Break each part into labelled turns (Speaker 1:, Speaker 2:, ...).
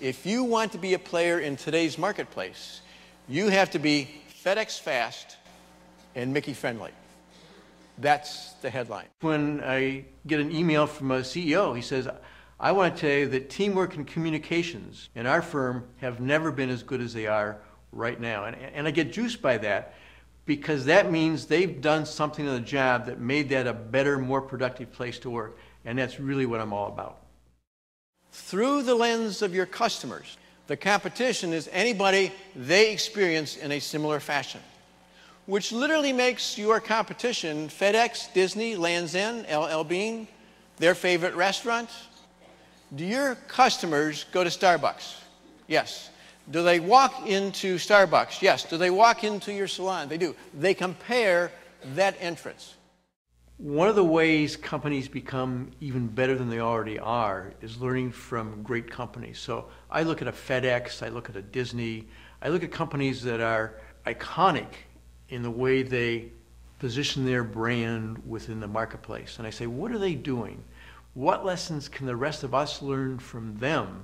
Speaker 1: if you want to be a player in today's marketplace, you have to be FedEx fast and Mickey friendly. That's the headline. When I get an email from a CEO, he says, I want to tell you that teamwork and communications in our firm have never been as good as they are right now. And I get juiced by that, because that means they've done something on the job that made that a better, more productive place to work. And that's really what I'm all about. Through the lens of your customers, the competition is anybody they experience in a similar fashion, which literally makes your competition FedEx, Disney, Land's End, LL Bean, their favorite restaurant. Do your customers go to Starbucks? Yes. Do they walk into Starbucks? Yes. Do they walk into your salon? They do. They compare that entrance. One of the ways companies become even better than they already are is learning from great companies. So I look at a FedEx, I look at a Disney, I look at companies that are iconic in the way they position their brand within the marketplace. And I say, what are they doing? What lessons can the rest of us learn from them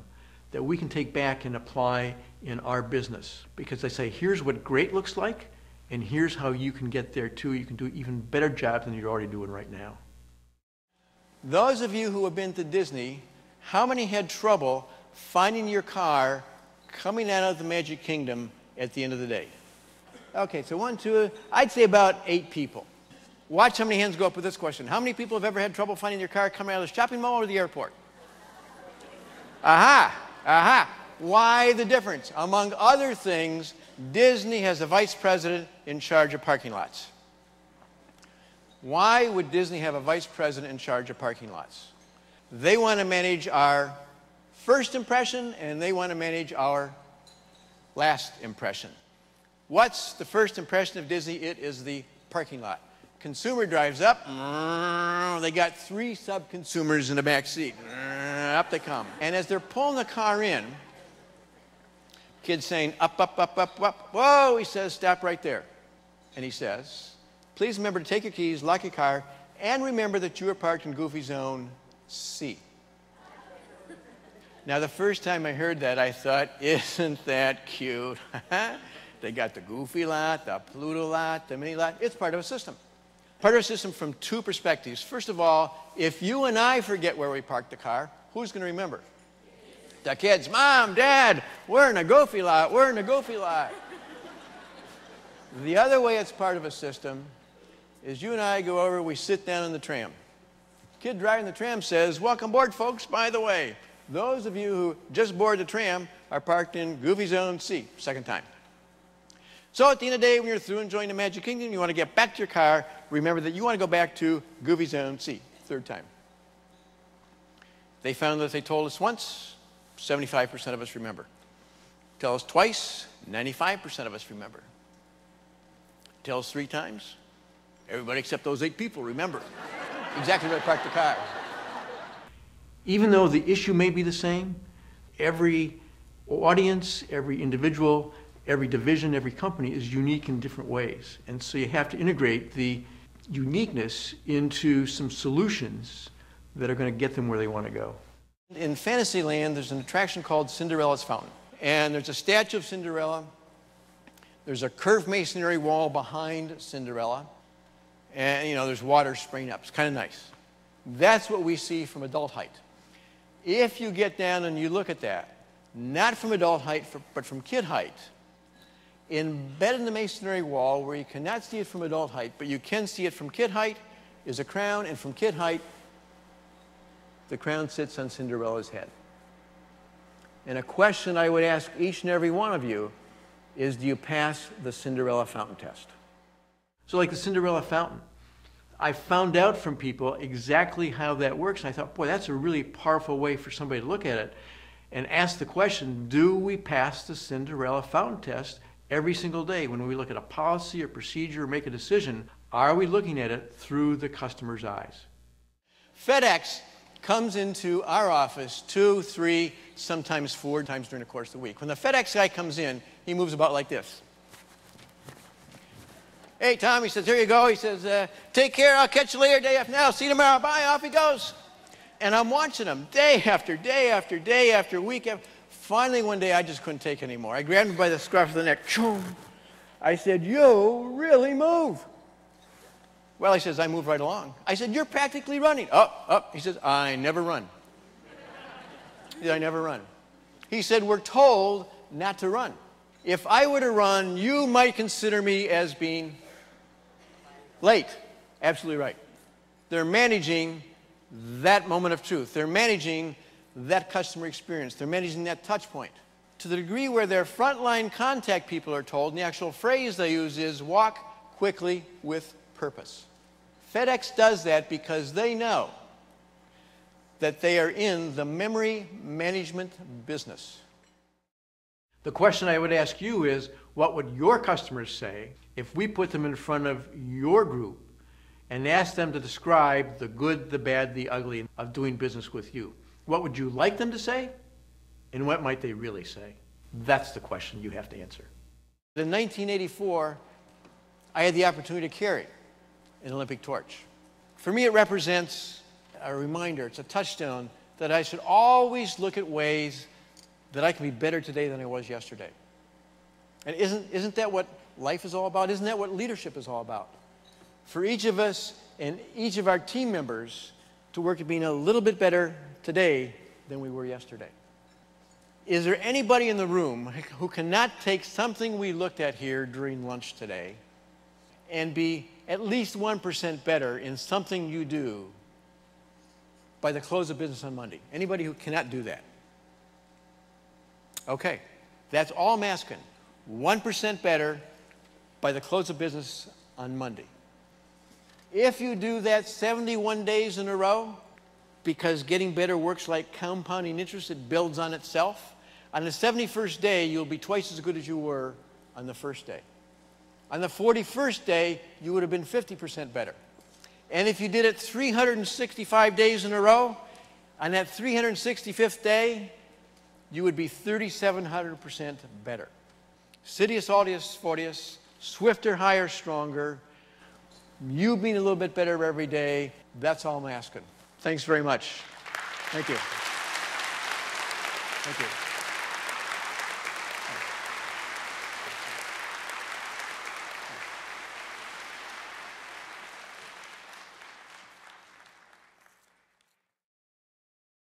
Speaker 1: that we can take back and apply in our business? Because I say, here's what great looks like, and here's how you can get there too. You can do even better job than you're already doing right now. Those of you who have been to Disney, how many had trouble finding your car coming out of the Magic Kingdom at the end of the day? Okay, so 1, 2, I'd say about 8 people. Watch how many hands go up with this question. How many people have ever had trouble finding your car coming out of the shopping mall or the airport? Aha, aha. Why the difference? Among other things, Disney has a vice president in charge of parking lots. Why would Disney have a vice president in charge of parking lots? They want to manage our first impression, and they want to manage our last impression. What's the first impression of Disney? It is the parking lot. Consumer drives up, they got 3 sub-consumers in the back seat. Up they come. And as they're pulling the car in, kid's saying, up, up, up, up, up. Whoa, he says, stop right there. And he says, please remember to take your keys, lock your car, and remember that you are parked in Goofy Zone C. Now, the first time I heard that, I thought, isn't that cute? They got the Goofy lot, the Pluto lot, the Mini lot. It's part of a system. Part of a system from 2 perspectives. First of all, if you and I forget where we parked the car, who's going to remember? The kids, Mom, Dad, we're in a Goofy lot, we're in a Goofy lot. The other way it's part of a system is you and I go over, we sit down in the tram. Kid driving the tram says, welcome aboard, folks, by the way. Those of you who just boarded the tram are parked in Goofy Zone C, second time. So at the end of the day, when you're through enjoying the Magic Kingdom, you want to get back to your car, remember that you want to go back to Goofy Zone C, third time. They found that if they told us once, 75% of us remember. Tell us twice, 95% of us remember. Tell us 3 times, everybody except those 8 people remember exactly where they parked the car. Even though the issue may be the same, every audience, every individual, every division, every company is unique in different ways. And so you have to integrate the uniqueness into some solutions that are going to get them where they want to go. In Fantasyland, there's an attraction called Cinderella's Fountain. And there's a statue of Cinderella. There's a curved masonry wall behind Cinderella. And, you know, there's water spraying up. It's kind of nice. That's what we see from adult height. If you get down and you look at that, not from adult height, but from kid height, embedded in the masonry wall where you cannot see it from adult height, but you can see it from kid height, is a crown, and from kid height, the crown sits on Cinderella's head. And a question I would ask each and every one of you is, do you pass the Cinderella fountain test? So like the Cinderella fountain, I found out from people exactly how that works, and I thought, boy, that's a really powerful way for somebody to look at it and ask the question, do we pass the Cinderella fountain test every single day when we look at a policy or procedure or make a decision? Are we looking at it through the customer's eyes? FedEx comes into our office 2, 3, sometimes 4 times during the course of the week. When the FedEx guy comes in, he moves about like this. Hey, Tom, he says, here you go. He says, take care. I'll catch you later. Day off now. See you tomorrow. Bye. Off he goes. And I'm watching them day after day after day after week. Finally, one day, I just couldn't take it anymore. I grabbed him by the scruff of the neck. I said, "You really move." Well, he says, "I move right along." I said, "You're practically running." Up. He says, "I never run." I never run. He said, "We're told not to run. If I were to run, you might consider me as being late." Absolutely right. They're managing that moment of truth. They're managing that customer experience. They're managing that touch point. To the degree where their frontline contact people are told, and the actual phrase they use is, "Walk quickly with purpose." FedEx does that because they know that they are in the memory management business. The question I would ask you is, what would your customers say if we put them in front of your group and asked them to describe the good, the bad, the ugly of doing business with you? What would you like them to say? And what might they really say? That's the question you have to answer. In 1984, I had the opportunity to carry an Olympic torch. For me, it represents a reminder, it's a touchstone that I should always look at ways that I can be better today than I was yesterday. And isn't that what life is all about? Isn't that what leadership is all about? For each of us and each of our team members to work at being a little bit better today than we were yesterday. Is there anybody in the room who cannot take something we looked at here during lunch today and be at least 1% better in something you do by the close of business on Monday? Anybody who cannot do that? Okay, that's all I'm asking. 1% better by the close of business on Monday. If you do that 71 days in a row, because getting better works like compounding interest, it builds on itself, on the 71st day, you'll be twice as good as you were on the first day. On the 41st day, you would have been 50% better. And if you did it 365 days in a row, on that 365th day, you would be 3,700% better. Sidious, audius, fortius, swifter, higher, stronger. You being a little bit better every day, that's all I'm asking. Thanks very much. Thank you. Thank you.